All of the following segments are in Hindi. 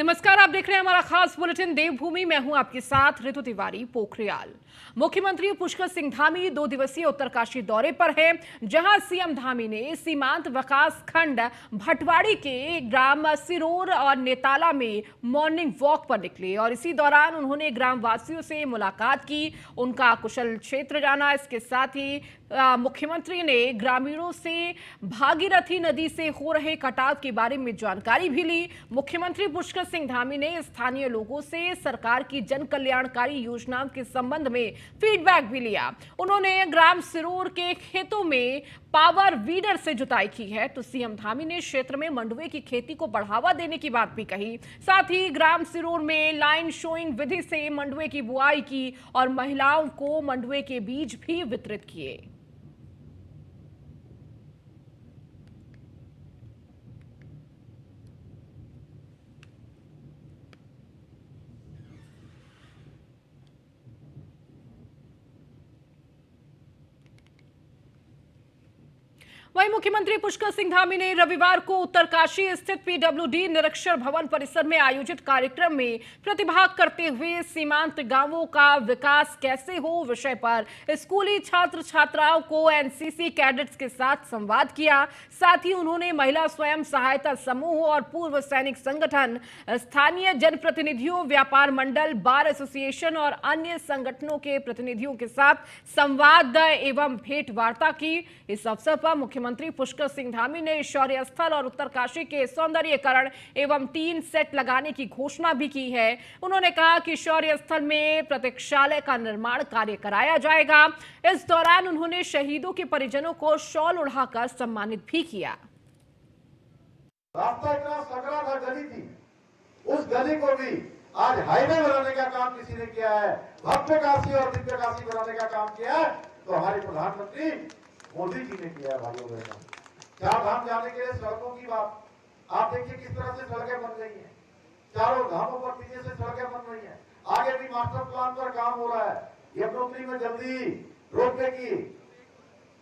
नमस्कार, आप देख रहे हैं हमारा खास बुलेटिन देवभूमि। मैं हूं आपके साथ ऋतु तिवारी पोखरियाल। मुख्यमंत्री पुष्कर सिंह धामी 2 दिवसीय उत्तरकाशी दौरे पर हैं, जहां सीएम धामी ने सीमांत विकास खंड भटवाड़ी के ग्राम सिरोर और नेताला में मॉर्निंग वॉक पर निकले और इसी दौरान उन्होंने ग्रामवासियों से मुलाकात की, उनका कुशल क्षेत्र जाना। इसके साथ ही मुख्यमंत्री ने ग्रामीणों से भागीरथी नदी से हो रहे कटाव के बारे में जानकारी भी ली। मुख्यमंत्री पुष्कर सिंह धामी ने स्थानीय लोगों से सरकार की जन कल्याणकारी योजनाओं के संबंध में फीडबैक भी लिया। उन्होंने ग्राम सिरोर के खेतों में पावर वीडर से जुताई की है, तो सीएम धामी ने क्षेत्र में मंडुवे की खेती को बढ़ावा देने की बात भी कही। साथ ही ग्राम सिरोर में लाइन शोइंग विधि से मंडुवे की बुआई की और महिलाओं को मंडुवे के बीज भी वितरित किए। वहीं मुख्यमंत्री पुष्कर सिंह धामी ने रविवार को उत्तरकाशी स्थित पीडब्ल्यूडी निरीक्षण भवन परिसर में आयोजित कार्यक्रम में प्रतिभाग करते हुए सीमांत गांवों का विकास कैसे हो विषय पर स्कूली छात्र छात्राओं को एनसीसी कैडेट्स के साथ संवाद किया। साथ ही उन्होंने महिला स्वयं सहायता समूह और पूर्व सैनिक संगठन, स्थानीय जनप्रतिनिधियों, व्यापार मंडल, बार एसोसिएशन और अन्य संगठनों के प्रतिनिधियों के साथ संवाद एवं भेंट वार्ता की। इस अवसर पर मुख्यमंत्री पुष्कर सिंह धामी ने शौर्य स्थल और उत्तरकाशी के सौंदर्यीकरण एवं 3 सेट लगाने की घोषणा भी की है। उन्होंने कहा कि शौर्य स्थल में प्रतीक्षालय का निर्माण कार्य कराया जाएगा। इस दौरान उन्होंने शहीदों के परिजनों को शॉल उड़ाकर सम्मानित भी किया। रास्ता इतना सकरा था, गली थी, उस गली को भी आज हाईवे बनाने का काम किसी ने किया है, भव्य काशी और दिव्य काशी बनाने का काम किया है, तो हमारे प्रधानमंत्री मोदी जी ने किया है। भाइयों बहनों, 4 धाम जाने के लिए सड़कों की बात आप देखिए किस तरह से सड़कें बन रही हैं, चारों धामों पर पीछे से सड़कें बन रही हैं। आगे भी मास्टर प्लान पर काम हो रहा है। यमुनोत्री में जल्दी रोपवे की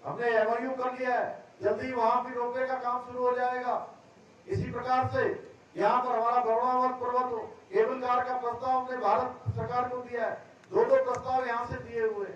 हमने एमओयू कर लिया है, जल्दी वहां भी रोपवे का काम शुरू हो जाएगा। इसी प्रकार से यहाँ पर हमारा गौरवावत पर्वत केबल कार का प्रस्ताव हमने भारत सरकार को दिया है। 2 प्रस्ताव यहाँ से दिए हुए।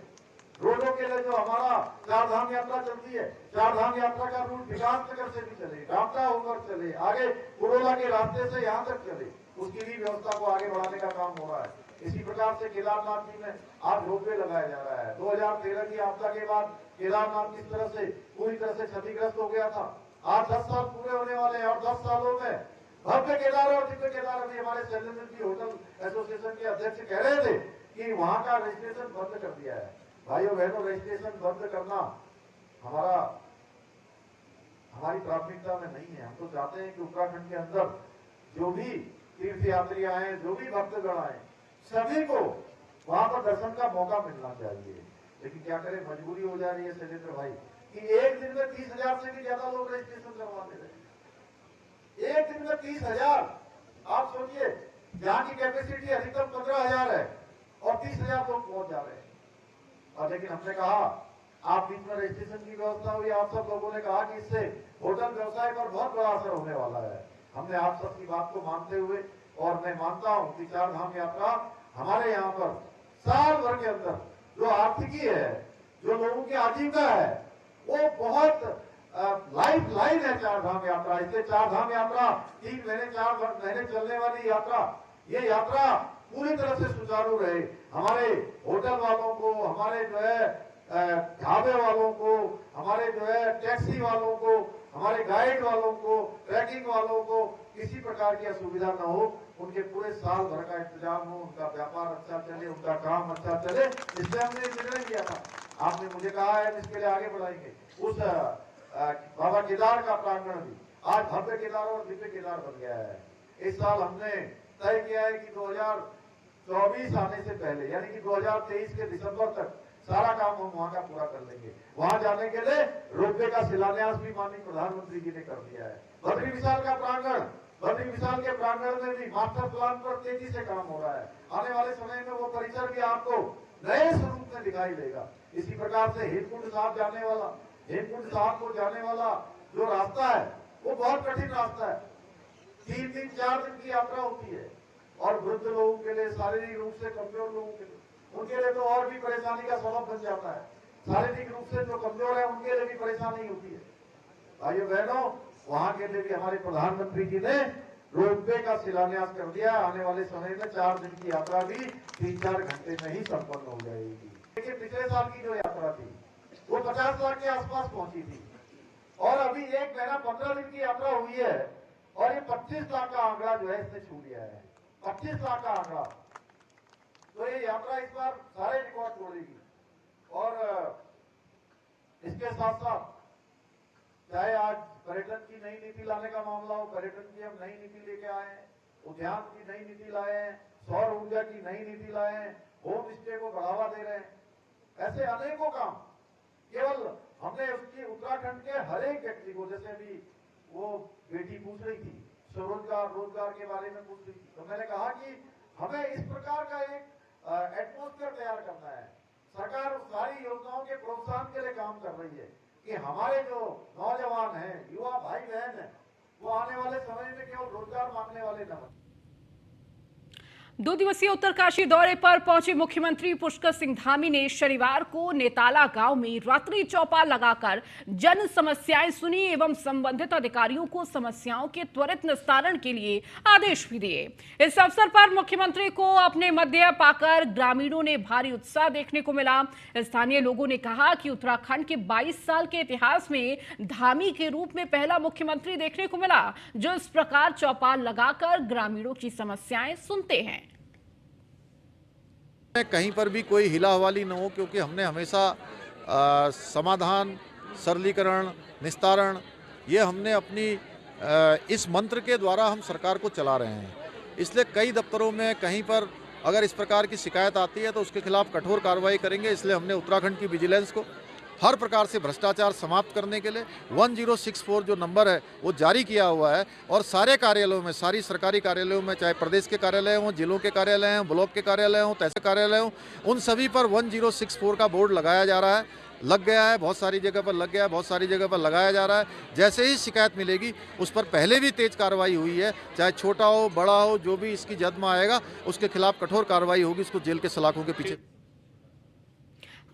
रोडों के लिए जो हमारा 4 धाम यात्रा चलती है, 4 धाम यात्रा का रूट विकास नगर से भी चले, डामटा होकर चले, आगे कुड़ोला के रास्ते से यहाँ तक चले, उसकी भी व्यवस्था को आगे बढ़ाने का काम हो रहा है। इसी प्रकार से केदारनाथ जी में आज रोपवे लगाया जा रहा है। 2013 की आपदा के बाद केदारनाथ किस तरह से पूरी तरह से क्षतिग्रस्त हो गया था, आज 10 साल पूरे होने वाले हैं और 10 सालों में भव्य केदार और दिव्य केदार। अभी हमारे शैलेंद्र जी होटल एसोसिएशन के अध्यक्ष कह रहे थे कि वहां का रजिस्ट्रेशन बंद कर दिया है। भाइयों बहनों, रजिस्ट्रेशन बंद करना हमारी प्राथमिकता में नहीं है। हम तो चाहते हैं कि उत्तराखंड के अंदर जो भी तीर्थ यात्री आए, जो भी भक्तगण आए, सभी को वहां पर दर्शन का मौका मिलना चाहिए। लेकिन क्या करें, मजबूरी हो जा रही है शैलेंद्र भाई कि एक दिन में 30,000 से भी ज्यादा लोग रजिस्ट्रेशन करवाते रहे। एक दिन में 30,000, आप सोचिए, जहां की कैपेसिटी अधिकतम 15,000 है और 30,000 लोग पहुंच जा रहे हैं। और लेकिन हमने कहा आप बीच में रजिस्ट्रेशन की व्यवस्था हुई, आप सब लोगों ने कहा कि इससे होटल व्यवसाय पर बहुत बड़ा असर होने वाला है। हमने आप सबकी बात को मानते हुए, और मैं मानता हूं कि 4 धाम यात्रा हमारे यहाँ पर साल भर के अंदर जो आर्थिकी है, जो लोगों की आजीविका है, वो बहुत लाइफ लाइन है 4 धाम यात्रा। इसलिए 4 धाम यात्रा 3 महीने 4 महीने चलने वाली यात्रा, ये यात्रा पूरी तरह से सुचारू रहे। हमारे होटल वालों को, हमारे जो है ढाबे वालों को, हमारे जो है टैक्सी वालों को, हमारे गाइड वालों को, ट्रैकिंग वालों को किसी प्रकार की असुविधा न हो, उनके पूरे साल भर का इंतजाम हो, उनका व्यापार अच्छा चले, उनका काम अच्छा चले। इसलिए हमने निर्णय लिया था। आपने मुझे कहा है इसके लिए आगे बढ़ाएंगे। उस बाबा केदार का प्रांगण भी आज भव्य केदार और दिव्य केदार बन गया है। इस साल हमने तय किया है कि 2024 आने से पहले, यानी कि 2023 के दिसंबर तक सारा काम हम वहां का पूरा कर लेंगे। वहां जाने के लिए रोपवे का शिलान्यास भी माननीय प्रधानमंत्री जी ने कर दिया है। बद्री विशाल का प्रांगण, बद्री विशाल के प्रांगण में भी मास्टर प्लान पर तेजी से काम हो रहा है। आने वाले समय में वो परिसर भी आपको नए स्वरूप में दिखाई देगा। इसी प्रकार से हेमकुंड साहब को जाने वाला जो रास्ता है वो बहुत कठिन रास्ता है। 3 दिन 4 दिन की यात्रा होती है। और वृद्ध लोगों के लिए, शारीरिक रूप से कमजोर लोगों के लिए, उनके लिए तो और भी परेशानी का सबब बन जाता है। शारीरिक रूप से जो कमजोर है उनके लिए भी परेशानी होती है। भाइयों बहनों, वहां के लिए भी हमारे प्रधानमंत्री जी ने रोपवे का शिलान्यास कर दिया। आने वाले समय में 4 दिन की यात्रा भी 3-4 घंटे में ही संपन्न हो जाएगी। देखिए, पिछले साल की जो यात्रा थी वो 50 लाख के आसपास पहुंची थी, और अभी 1 महीना 15 दिन की यात्रा हुई है और ये 25 लाख का आंकड़ा जो है इसने छू लिया है। 25 लाख का आंकड़ा। तो ये यात्रा इस बार सारे रिकॉर्ड तोड़ेगी। और इसके साथ साथ चाहे आज पर्यटन की नई नीति लाने का मामला हो, पर्यटन की हम नई नीति लेके आए हैं, उद्यान की नई नीति लाए हैं, सौर ऊर्जा की नई नीति लाए हैं, होम स्टे को बढ़ावा दे रहे हैं। ऐसे अनेकों काम केवल हमने उसकी उत्तराखंड के हर एक व्यक्ति को, जैसे अभी वो बेटी पूछ रही थी स्वरोजगार रोजगार के बारे में पूछ रही थी, तो मैंने कहा कि हमें इस प्रकार का एक एटमॉस्फेयर तैयार करना है। सरकार सारी योजनाओं के प्रोत्साहन के लिए काम कर रही है कि हमारे जो नौजवान हैं, युवा भाई बहन हैं, वो आने वाले समय में केवल रोजगार मांगने वाले न बने। 2 दिवसीय उत्तरकाशी दौरे पर पहुंचे मुख्यमंत्री पुष्कर सिंह धामी ने शनिवार को नेताला गांव में रात्रि चौपाल लगाकर जन समस्याएं सुनी एवं संबंधित अधिकारियों को समस्याओं के त्वरित निस्तारण के लिए आदेश भी दिए। इस अवसर पर मुख्यमंत्री को अपने मध्य पाकर ग्रामीणों ने भारी उत्साह देखने को मिला। स्थानीय लोगों ने कहा कि उत्तराखंड के 22 साल के इतिहास में धामी के रूप में पहला मुख्यमंत्री देखने को मिला जो इस प्रकार चौपाल लगाकर ग्रामीणों की समस्याएं सुनते हैं। कहीं पर भी कोई हिला हवाली न हो, क्योंकि हमने हमेशा समाधान, सरलीकरण, निस्तारण, ये हमने अपनी इस मंत्र के द्वारा हम सरकार को चला रहे हैं। इसलिए कई दफ्तरों में कहीं पर अगर इस प्रकार की शिकायत आती है तो उसके खिलाफ कठोर कार्रवाई करेंगे। इसलिए हमने उत्तराखंड की विजिलेंस को हर प्रकार से भ्रष्टाचार समाप्त करने के लिए 1064 जो नंबर है वो जारी किया हुआ है, और सारे कार्यालयों में, सारी सरकारी कार्यालयों में, चाहे प्रदेश के कार्यालय हों, जिलों के कार्यालय हों, ब्लॉक के कार्यालय हों, तहसील कार्यालय हों, उन सभी पर 1064 का बोर्ड लगाया जा रहा है। लग गया है, बहुत सारी जगह पर लग गया है, बहुत सारी जगह पर लगाया जा रहा है। जैसे ही शिकायत मिलेगी उस पर पहले भी तेज कार्रवाई हुई है, चाहे छोटा हो बड़ा हो, जो भी इसकी जद में आएगा उसके खिलाफ कठोर कार्रवाई होगी, उसको जेल के सलाखों के पीछे।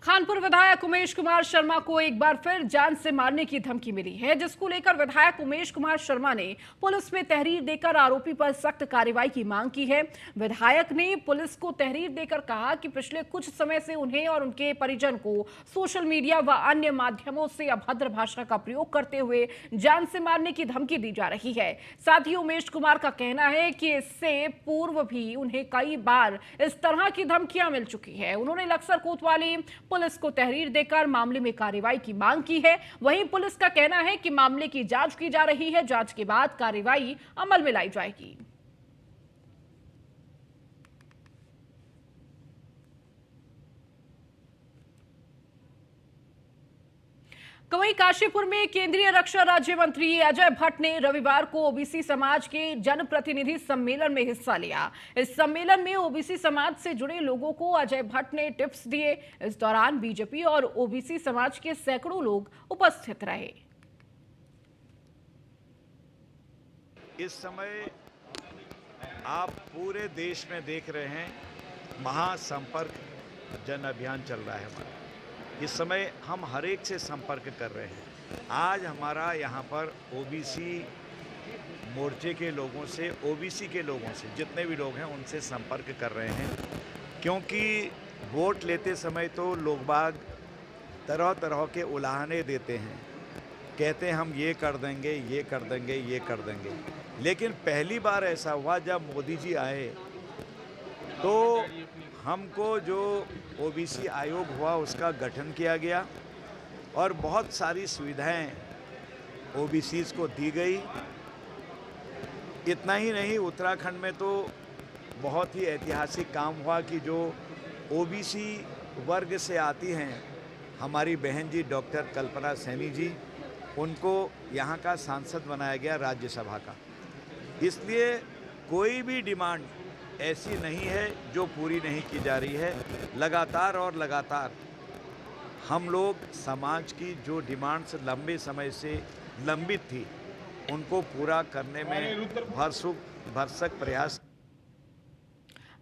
खानपुर विधायक उमेश कुमार शर्मा को एक बार फिर जान से मारने की धमकी मिली है, जिसको लेकर विधायक उमेश कुमार शर्मा ने पुलिस में तहरीर देकर आरोपी पर सख्त कार्रवाई की मांग की है। विधायक ने पुलिस को तहरीर देकर कहा कि पिछले कुछ समय से उन्हें और उनके परिजन को सोशल मीडिया व अन्य माध्यमों से अभद्र भाषा का प्रयोग करते हुए जान से मारने की धमकी दी जा रही है। साथ ही उमेश कुमार का कहना है कि इससे पूर्व भी उन्हें कई बार इस तरह की धमकियां मिल चुकी है। उन्होंने लक्सर कोतवाली पुलिस को तहरीर देकर मामले में कार्रवाई की मांग की है। वहीं पुलिस का कहना है कि मामले की जांच की जा रही है, जांच के बाद कार्रवाई अमल में लाई जाएगी। वहीं काशीपुर में केंद्रीय रक्षा राज्य मंत्री अजय भट्ट ने रविवार को ओबीसी समाज के जनप्रतिनिधि सम्मेलन में हिस्सा लिया। इस सम्मेलन में ओबीसी समाज से जुड़े लोगों को अजय भट्ट ने टिप्स दिए। इस दौरान बीजेपी और ओबीसी समाज के सैकड़ों लोग उपस्थित रहे। इस समय आप पूरे देश में देख रहे हैं महासंपर्क जन अभियान चल रहा है हमारा। इस समय हम हर एक से संपर्क कर रहे हैं। आज हमारा यहाँ पर ओबीसी मोर्चे के लोगों से, ओबीसी के लोगों से, जितने भी लोग हैं उनसे संपर्क कर रहे हैं, क्योंकि वोट लेते समय तो लोग बाग तरह तरह के उलाहने देते हैं, कहते हैं हम ये कर देंगे, ये कर देंगे, ये कर देंगे। लेकिन पहली बार ऐसा हुआ जब मोदी जी आए तो हमको जो ओबीसी आयोग हुआ उसका गठन किया गया और बहुत सारी सुविधाएं ओबीसीज को दी गई। इतना ही नहीं, उत्तराखंड में तो बहुत ही ऐतिहासिक काम हुआ कि जो ओबीसी वर्ग से आती हैं हमारी बहन जी डॉक्टर कल्पना सैनी जी, उनको यहाँ का सांसद बनाया गया राज्यसभा का। इसलिए कोई भी डिमांड ऐसी नहीं है जो पूरी नहीं की जा रही है। लगातार और लगातार हम लोग समाज की जो डिमांड्स लंबे समय से लंबित थी उनको पूरा करने में भरसक प्रयास।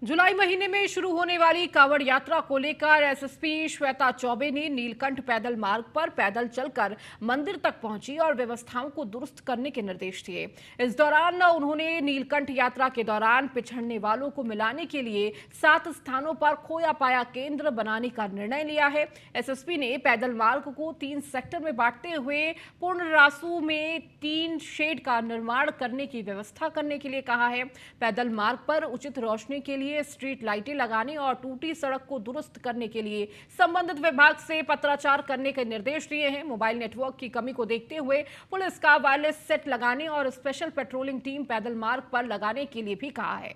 जुलाई महीने में शुरू होने वाली कांवड़ यात्रा को लेकर एसएसपी श्वेता चौबे ने नीलकंठ पैदल मार्ग पर पैदल चलकर मंदिर तक पहुंची और व्यवस्थाओं को दुरुस्त करने के निर्देश दिए। इस दौरान उन्होंने नीलकंठ यात्रा के दौरान पिछड़ने वालों को मिलाने के लिए 7 स्थानों पर खोया पाया केंद्र बनाने का निर्णय लिया है। एसएसपी ने पैदल मार्ग को 3 सेक्टर में बांटते हुए पूर्ण रासू में 3 शेड का निर्माण करने की व्यवस्था करने के लिए कहा है। पैदल मार्ग पर उचित रोशनी के लिए स्ट्रीट लाइटें लगाने और टूटी सड़क को दुरुस्त करने के लिए संबंधित विभाग से पत्राचार करने के निर्देश दिए हैं। मोबाइल नेटवर्क की कमी को देखते हुए पुलिस का वायरलेस सेट लगाने और स्पेशल पेट्रोलिंग टीम पैदल मार्ग पर लगाने के लिए भी कहा है।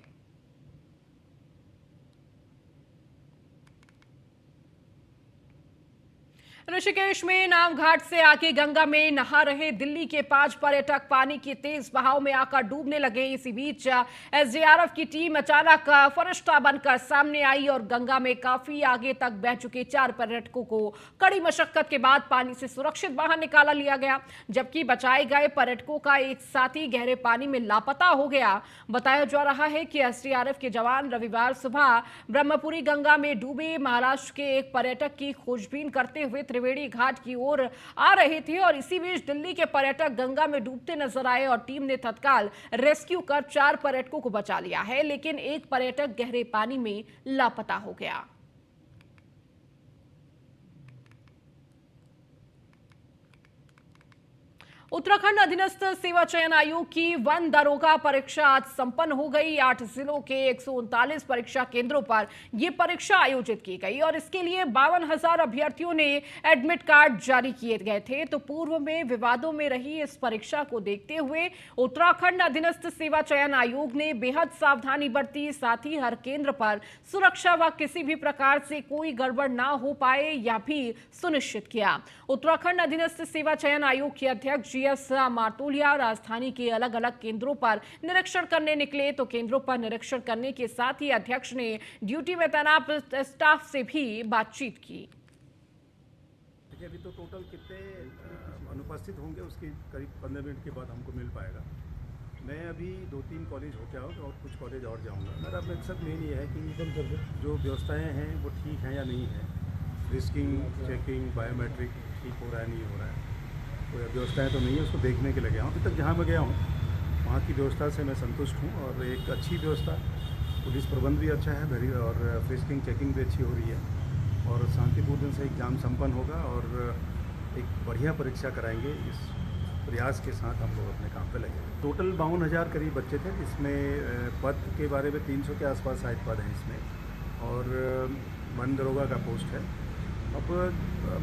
ऋषिकेश में नावघाट से आके गंगा में नहा रहे दिल्ली के 5 पर्यटक पानी के तेज बहाव में आकर डूबने लगे। इसी बीच एसडीआरएफ की टीम अचानक फरिश्ता बनकर सामने आई और गंगा में काफी आगे तक बह चुके 4 पर्यटकों को कड़ी मशक्कत के बाद पानी से सुरक्षित बाहर निकाला लिया गया, जबकि बचाए गए पर्यटकों का एक साथी गहरे पानी में लापता हो गया। बताया जा रहा है कि एसडीआरएफ के जवान रविवार सुबह ब्रह्मपुरी गंगा में डूबे महाराष्ट्र के एक पर्यटक की खोजबीन करते हुए त्रिवेणी घाट की ओर आ रहे थे और इसी बीच दिल्ली के पर्यटक गंगा में डूबते नजर आए और टीम ने तत्काल रेस्क्यू कर 4 पर्यटकों को बचा लिया है, लेकिन एक पर्यटक गहरे पानी में लापता हो गया। उत्तराखंड अधीनस्थ सेवा चयन आयोग की वन दरोगा परीक्षा आज संपन्न हो गई। 8 जिलों के 139 परीक्षा केंद्रों पर यह परीक्षा आयोजित की गई और इसके लिए 52,000 अभ्यर्थियों ने एडमिट कार्ड जारी किए गए थे। तो पूर्व में विवादों में रही इस परीक्षा को देखते हुए उत्तराखंड अधीनस्थ सेवा चयन आयोग ने बेहद सावधानी बरती, साथ ही हर केंद्र पर सुरक्षा व किसी भी प्रकार से कोई गड़बड़ ना हो पाए या भी सुनिश्चित किया। उत्तराखंड अधीनस्थ सेवा चयन आयोग के अध्यक्ष जीएस मार्तोलिया राजधानी के अलग अलग केंद्रों पर निरीक्षण करने निकले। तो केंद्रों पर निरीक्षण करने के साथ ही अध्यक्ष ने ड्यूटी में तैनात स्टाफ से भी बातचीत की। अभी तो टोटल कितने अनुपस्थित होंगे उसकी करीब 15 मिनट के बाद हमको मिल पाएगा। मैं अभी 2-3 कॉलेज होके आऊँ और कुछ कॉलेज और जाऊँगा। मेरा मकसद मेन ये है कि जो व्यवस्थाएँ हैं वो ठीक हैं या नहीं है, रिस्किंग, चेकिंग, बायोमेट्रिक ठीक हो रहा है नहीं हो रहा है, कोई व्यवस्थाएँ तो नहीं है, उसको देखने के लगे हूँ। अभी तक जहाँ मैं गया हूँ वहाँ की व्यवस्था से मैं संतुष्ट हूँ और एक अच्छी व्यवस्था, पुलिस प्रबंध भी अच्छा है और फ्रिस्किंग चेकिंग भी अच्छी हो रही है और शांतिपूर्ण से एग्ज़ाम संपन्न होगा और एक बढ़िया परीक्षा कराएंगे। इस प्रयास के साथ हम लोग अपने काम पे लगे। टोटल 52,000 करीब बच्चे थे, जिसमें पद के बारे में 300 के आसपास शायद पद हैं इसमें और वन दरोगा का पोस्ट है। अब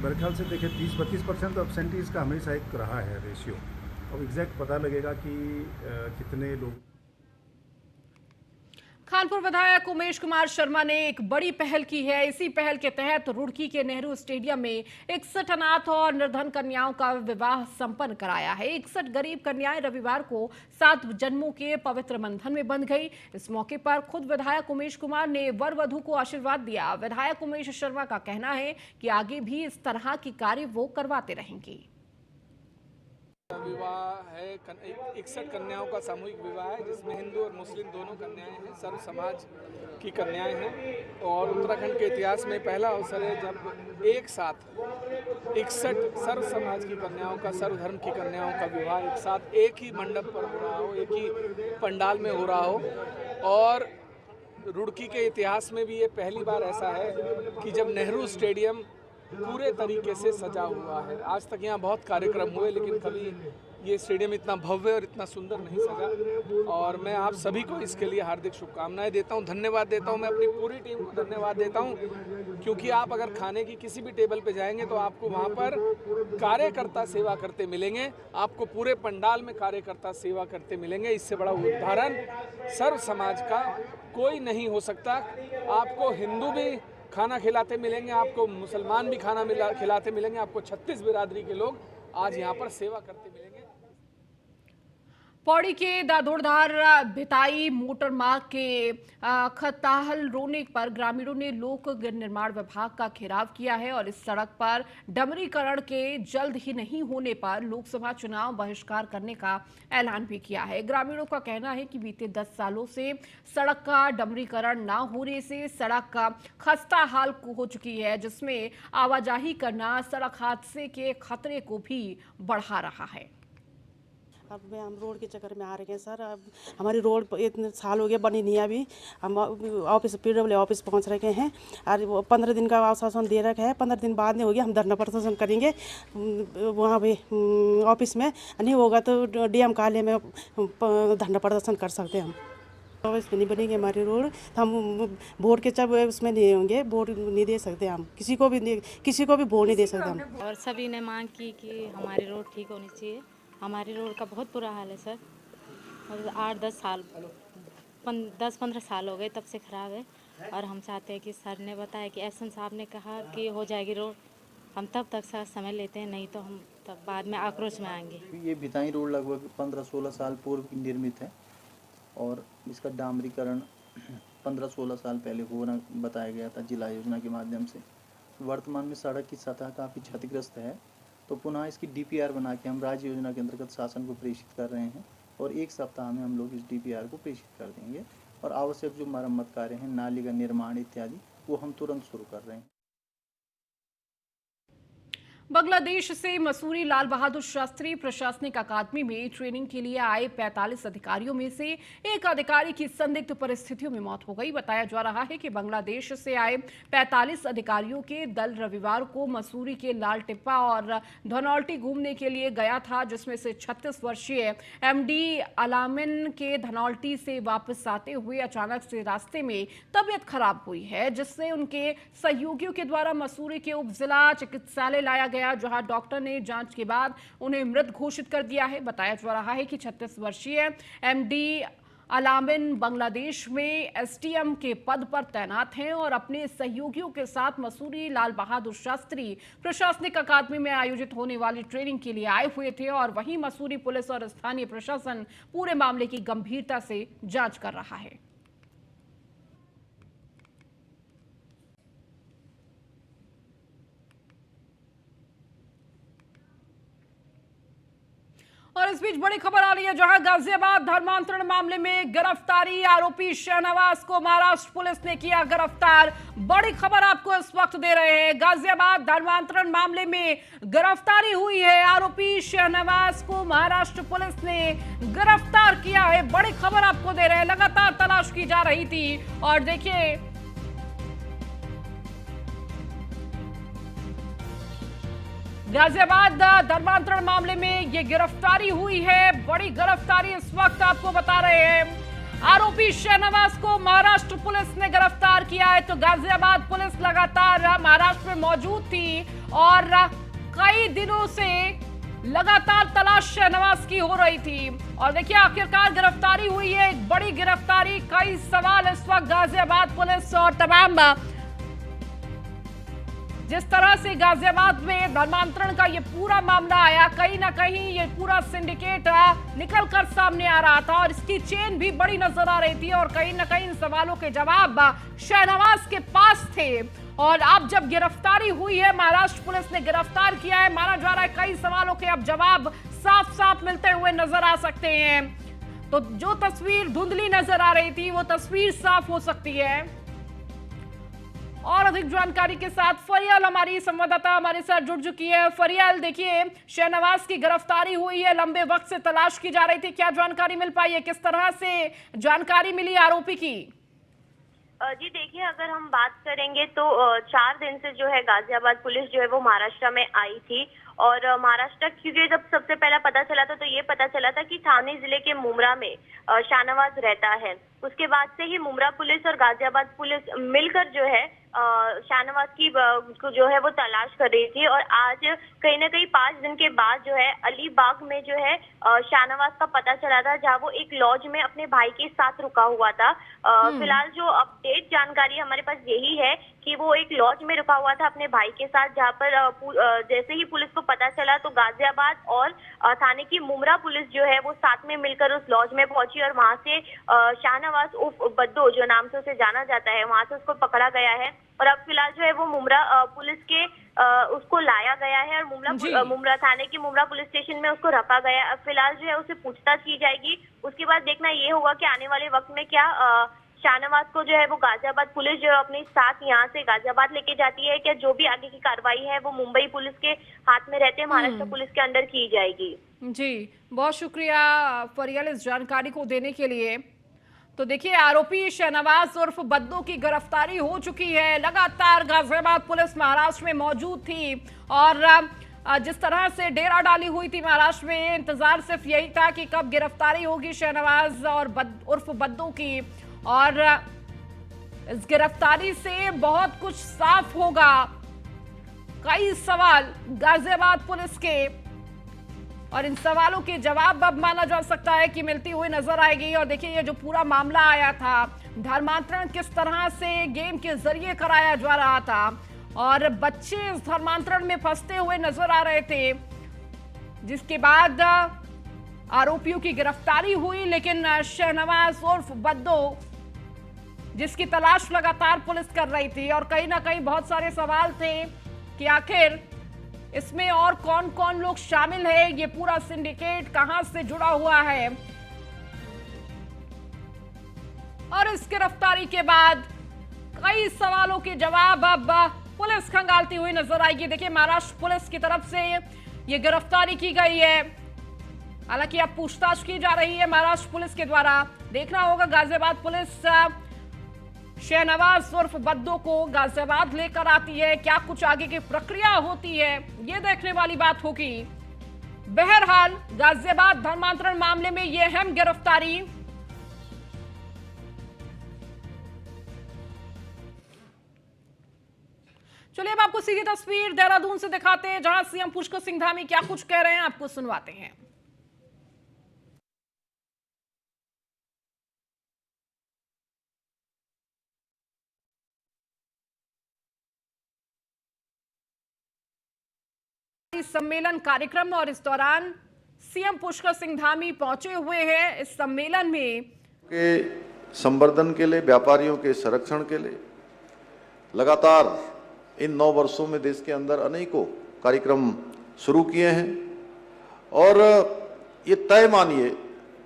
मेरे ख्याल से देखिए 30-32% एब्सेंटीज़ का हमेशा एक रहा है रेशियो। अब एग्जैक्ट पता लगेगा कि कितने लोग। कानपुर विधायक उमेश कुमार शर्मा ने एक बड़ी पहल की है। इसी पहल के तहत रुड़की के नेहरू स्टेडियम में 61 अनाथ और निर्धन कन्याओं का विवाह संपन्न कराया है। 61 गरीब कन्याएं रविवार को 7 जन्मों के पवित्र बंधन में बंध गई। इस मौके पर खुद विधायक उमेश कुमार ने वर वधू को आशीर्वाद दिया। विधायक उमेश शर्मा का कहना है कि आगे भी इस तरह की कार्य वो करवाते रहेंगे। विवाह है 61 कन्याओं का सामूहिक विवाह है, जिसमें हिंदू और मुस्लिम दोनों कन्याएं हैं, सर्व समाज की कन्याएं हैं और उत्तराखंड के इतिहास में पहला अवसर है जब एक साथ 61 सर्व समाज की कन्याओं का, सर्व धर्म की कन्याओं का विवाह एक साथ एक ही मंडप पर हो रहा हो, एक ही पंडाल में हो रहा हो। और रुड़की के इतिहास में भी ये पहली बार ऐसा है कि जब नेहरू स्टेडियम पूरे तरीके से सजा हुआ है। आज तक यहाँ बहुत कार्यक्रम हुए लेकिन कभी ये स्टेडियम इतना भव्य और इतना सुंदर नहीं सजा और मैं आप सभी को इसके लिए हार्दिक शुभकामनाएं देता हूँ, धन्यवाद देता हूँ। मैं अपनी पूरी टीम को धन्यवाद देता हूँ, क्योंकि आप अगर खाने की किसी भी टेबल पे जाएंगे तो आपको वहाँ पर कार्यकर्ता सेवा करते मिलेंगे, आपको पूरे पंडाल में कार्यकर्ता सेवा करते मिलेंगे। इससे बड़ा उदाहरण सर्व समाज का कोई नहीं हो सकता। आपको हिंदू भी खाना खिलाते मिलेंगे, आपको मुसलमान भी खाना खिलाते मिलेंगे, आपको 36 बिरादरी के लोग आज यहाँ पर सेवा करते मिलेंगे। पौड़ी के दादोरधार भिताई मोटर मार्ग के खताहल रोने पर ग्रामीणों ने लोक निर्माण विभाग का घेराव किया है और इस सड़क पर डमरीकरण के जल्द ही नहीं होने पर लोकसभा चुनाव बहिष्कार करने का ऐलान भी किया है। ग्रामीणों का कहना है कि बीते 10 सालों से सड़क का डमरीकरण न होने से सड़क का खस्ता हाल हो चुकी है, जिसमें आवाजाही करना सड़क हादसे के खतरे को भी बढ़ा रहा है। अब हम रोड के चक्कर में आ रहे हैं सर। अब हमारी रोड इतने साल हो गए बनी नहीं, अभी हम ऑफिस PWD ऑफिस पहुंच रखे हैं और वो 15 दिन का आश्वासन दे रखा है। 15 दिन बाद नहीं होगी, हम धरना प्रदर्शन करेंगे वहाँ पे ऑफिस में। नहीं होगा तो DM कार्यालय में धरना प्रदर्शन कर सकते हैं हम। ऑफिस में नहीं बनेंगे हमारी रोड, हम वोट के जब उसमें नहीं होंगे, वोट नहीं दे सकते हम, किसी को भी वोट नहीं दे सकते हम। और सभी ने मांग की कि हमारी रोड ठीक होनी चाहिए। हमारी रोड का बहुत बुरा हाल है सर, और 8-10 साल 10-15 साल हो गए तब से ख़राब है। और हम चाहते हैं कि सर ने बताया कि एहसन साहब ने कहा कि हो जाएगी रोड, हम तब तक सर समय लेते हैं, नहीं तो हम तब बाद में आक्रोश में आएंगे। ये भिताई रोड लगभग 15-16 साल पूर्व की निर्मित है और इसका डामरीकरण 15-16 साल पहले होना बताया गया था जिला योजना के माध्यम से। वर्तमान में सड़क की सतह काफ़ी क्षतिग्रस्त है, तो पुनः इसकी DPR बना के हम राज्य योजना के अंतर्गत शासन को प्रेषित कर रहे हैं और 1 सप्ताह में हम लोग इस DPR को प्रेषित कर देंगे और आवश्यक जो मरम्मत कार्य हैं, नाली का निर्माण इत्यादि, वो हम तुरंत शुरू कर रहे हैं। बांग्लादेश से मसूरी लाल बहादुर शास्त्री प्रशासनिक अकादमी में ट्रेनिंग के लिए आए 45 अधिकारियों में से एक अधिकारी की संदिग्ध परिस्थितियों में मौत हो गई। बताया जा रहा है कि बांग्लादेश से आए 45 अधिकारियों के दल रविवार को मसूरी के लाल टिप्पा और धनौल्टी घूमने के लिए गया था, जिसमें से 36 वर्षीय MD अलामिन के धनौल्टी से वापस आते हुए अचानक से रास्ते में तबीयत खराब हुई है, जिससे उनके सहयोगियों के द्वारा मसूरी के उप जिला चिकित्सालय लाया गया, जहां डॉक्टर ने जांच के बाद उन्हें मृत घोषित कर दिया है। बताया जा रहा है कि 36 वर्षीय MD अलामिन बांग्लादेश में SDM के पद पर तैनात हैं और अपने सहयोगियों के साथ मसूरी लाल बहादुर शास्त्री प्रशासनिक अकादमी में आयोजित होने वाली ट्रेनिंग के लिए आए हुए थे और वहीं मसूरी पुलिस और स्थानीय प्रशासन पूरे मामले की गंभीरता से जांच कर रहा है। और इस बीच बड़ी खबर आ रही है, जहां गाजियाबाद धर्मांतरण मामले में गिरफ्तारी, आरोपी शहनवाज को महाराष्ट्र पुलिस ने किया गिरफ्तार। बड़ी खबर आपको इस वक्त दे रहे हैं, गाजियाबाद धर्मांतरण मामले में गिरफ्तारी हुई है, आरोपी शहनवाज को महाराष्ट्र पुलिस ने गिरफ्तार किया है। बड़ी खबर आपको दे रहे हैं, लगातार तलाश की जा रही थी और देखिए गाजियाबाद धर्मांतरण मामले में ये गिरफ्तारी हुई है। बड़ी गिरफ्तारी इस वक्त आपको बता रहे हैं, आरोपी शहनवाज को महाराष्ट्र पुलिस ने गिरफ्तार किया है। तो गाजियाबाद पुलिस लगातार महाराष्ट्र में मौजूद थी और कई दिनों से लगातार तलाश शहनवाज की हो रही थी और देखिए आखिरकार गिरफ्तारी हुई है, एक बड़ी गिरफ्तारी। कई सवाल इस वक्त गाजियाबाद पुलिस और तमाम जिस तरह से गाजियाबाद में धर्मांतरण का ये पूरा मामला आया, कहीं ना कहीं ये पूरा सिंडिकेट निकल कर सामने आ रहा था और इसकी चेन भी बड़ी नजर आ रही थी और कहीं ना कहीं इन सवालों के जवाब शहनवाज के पास थे। और अब जब गिरफ्तारी हुई है, महाराष्ट्र पुलिस ने गिरफ्तार किया है, माना जा रहा है कई सवालों के अब जवाब साफ साफ मिलते हुए नजर आ सकते हैं। तो जो तस्वीर धुंधली नजर आ रही थी वो तस्वीर साफ हो सकती है। और अधिक जानकारी के साथ फरियाल हमारी संवाददाता हमारे साथ जुड़ चुकी है। फरियाल, देखिए शहनवाज की गिरफ्तारी हुई है, लंबे वक्त से तलाश की जा रही थी, क्या जानकारी मिल पाई है, किस तरह से जानकारी मिली आरोपी की? जी देखिए, अगर हम बात करेंगे तो 4 दिन से जो है गाजियाबाद पुलिस जो है वो महाराष्ट्र में आई थी और महाराष्ट्र क्योंकि जब सबसे पहला पता चला था तो ये पता चला था कि ठाणे जिले के मुमरा में शहनवाज रहता है। उसके बाद से ही मुमरा पुलिस और गाजियाबाद पुलिस मिलकर जो है शहनवाज की को जो है वो तलाश कर रही थी और आज कहीं ना कहीं 5 दिन के बाद जो है अलीबाग में जो है शहनवाज का पता चला था, जहां वो एक लॉज में अपने भाई के साथ रुका हुआ था। फिलहाल जो अपडेट जानकारी हमारे पास यही है कि वो एक लॉज में रुका हुआ था अपने भाई के साथ, जहाँ पर जैसे ही पुलिस को पता चला तो गाजियाबाद और थाने की मुमरा पुलिस जो है वो साथ में मिलकर उस लॉज में पहुंची और वहां से शाहनवाज उर्फ बद्दो, जो नाम से उसे जाना जाता है, वहां से उसको पकड़ा गया है और अब फिलहाल जो है वो मुमरा पुलिस के उसको लाया गया है और मुमरा थाने की मुमरा पुलिस स्टेशन में उसको रखा गया। अब फिलहाल जो है उसे पूछताछ की जाएगी। उसके बाद देखना ये होगा कि आने वाले वक्त में क्या शाहनवाज को जो है वो गाजियाबाद पुलिस जो है अपने साथ यहाँ से गाजियाबाद लेके जाती है, क्या जो भी आगे की कार्रवाई है वो मुंबई पुलिस के हाथ में रहते महाराष्ट्र पुलिस के अंडर की जाएगी। जी, बहुत शुक्रिया फरियल इस जानकारी को देने के लिए। तो देखिए, आरोपी शाहनवाज उर्फ बद्दो की गिरफ्तारी हो चुकी है। लगातार गाजियाबाद पुलिस महाराष्ट्र में मौजूद थी और जिस तरह से डेरा डाली हुई थी महाराष्ट्र में, इंतजार सिर्फ यही था कि कब गिरफ्तारी होगी शाहनवाज और उर्फ बद्दो की। और इस गिरफ्तारी से बहुत कुछ साफ होगा। कई सवाल गाजियाबाद पुलिस के और इन सवालों के जवाब अब माना जा सकता है कि मिलती हुई नजर आएगी। और देखिए, ये जो पूरा मामला आया था, धर्मांतरण किस तरह से गेम के जरिए कराया जा रहा था और बच्चे इस धर्मांतरण में फंसते हुए नजर आ रहे थे, जिसके बाद आरोपियों की गिरफ्तारी हुई। लेकिन शाहनवाज उर्फ बद्दो, जिसकी तलाश लगातार पुलिस कर रही थी, और कहीं ना कहीं बहुत सारे सवाल थे कि आखिर इसमें और कौन कौन लोग शामिल है, ये पूरा सिंडिकेट कहां से जुड़ा हुआ है। और इस गिरफ्तारी के बाद कई सवालों के जवाब अब पुलिस खंगालती हुई नजर आएगी। देखिए, महाराष्ट्र पुलिस की तरफ से ये गिरफ्तारी की गई है। हालांकि अब पूछताछ की जा रही है महाराष्ट्र पुलिस के द्वारा। देखना होगा गाजियाबाद पुलिस शाहनवाज उर्फ बद्दो को गाजियाबाद लेकर आती है, क्या कुछ आगे की प्रक्रिया होती है, ये देखने वाली बात होगी। बहरहाल, गाजियाबाद धर्मांतरण मामले में यह अहम गिरफ्तारी। चलिए, अब आपको सीधी तस्वीर देहरादून से दिखाते हैं, जहां सीएम पुष्कर सिंह धामी क्या कुछ कह रहे हैं, आपको सुनवाते हैं। सम्मेलन कार्यक्रम और इस दौरान सीएम पुष्कर सिंह धामी पहुंचे हुए हैं। इस सम्मेलन में के संवर्धन के लिए, व्यापारियों के संरक्षण के लिए लगातार इन 9 वर्षों में देश के अंदर अनेकों कार्यक्रम शुरू किए हैं। और ये तय मानिए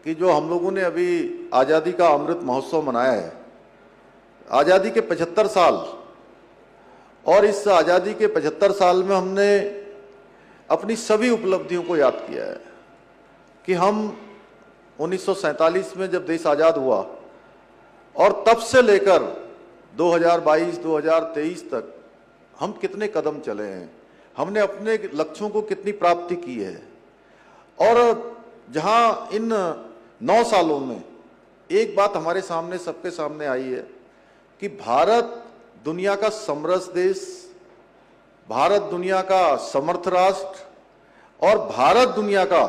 कि जो हम लोगों ने अभी आज़ादी का अमृत महोत्सव मनाया है, आज़ादी के 75 साल, और इस आज़ादी के 75 साल में हमने अपनी सभी उपलब्धियों को याद किया है कि हम 1947 में जब देश आज़ाद हुआ और तब से लेकर 2022-2023 तक हम कितने कदम चले हैं, हमने अपने लक्ष्यों को कितनी प्राप्ति की है। और जहां इन 9 सालों में एक बात हमारे सामने, सबके सामने आई है कि भारत दुनिया का समरस देश, भारत दुनिया का समर्थ राष्ट्र और भारत दुनिया का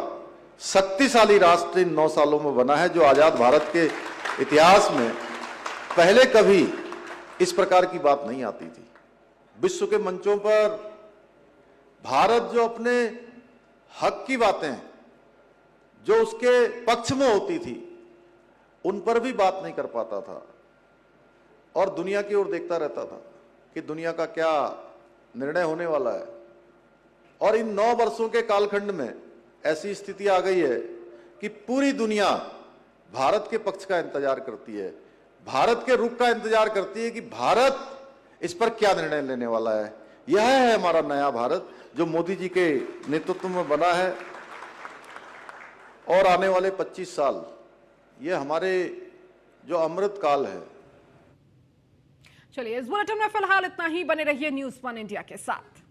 शक्तिशाली राष्ट्र इन 9 सालों में बना है, जो आज़ाद भारत के इतिहास में पहले कभी इस प्रकार की बात नहीं आती थी। विश्व के मंचों पर भारत जो अपने हक की बातें, जो उसके पक्ष में होती थी, उन पर भी बात नहीं कर पाता था और दुनिया की ओर देखता रहता था कि दुनिया का क्या निर्णय होने वाला है। और इन 9 वर्षों के कालखंड में ऐसी स्थिति आ गई है कि पूरी दुनिया भारत के पक्ष का इंतजार करती है, भारत के रुख का इंतजार करती है कि भारत इस पर क्या निर्णय लेने वाला है। यह है हमारा नया भारत जो मोदी जी के नेतृत्व में बना है। और आने वाले 25 साल ये हमारे जो अमृत काल है। चलिए, इस बुलेटिन में फिलहाल इतना ही। बने रहिए न्यूज़ 1 इंडिया के साथ।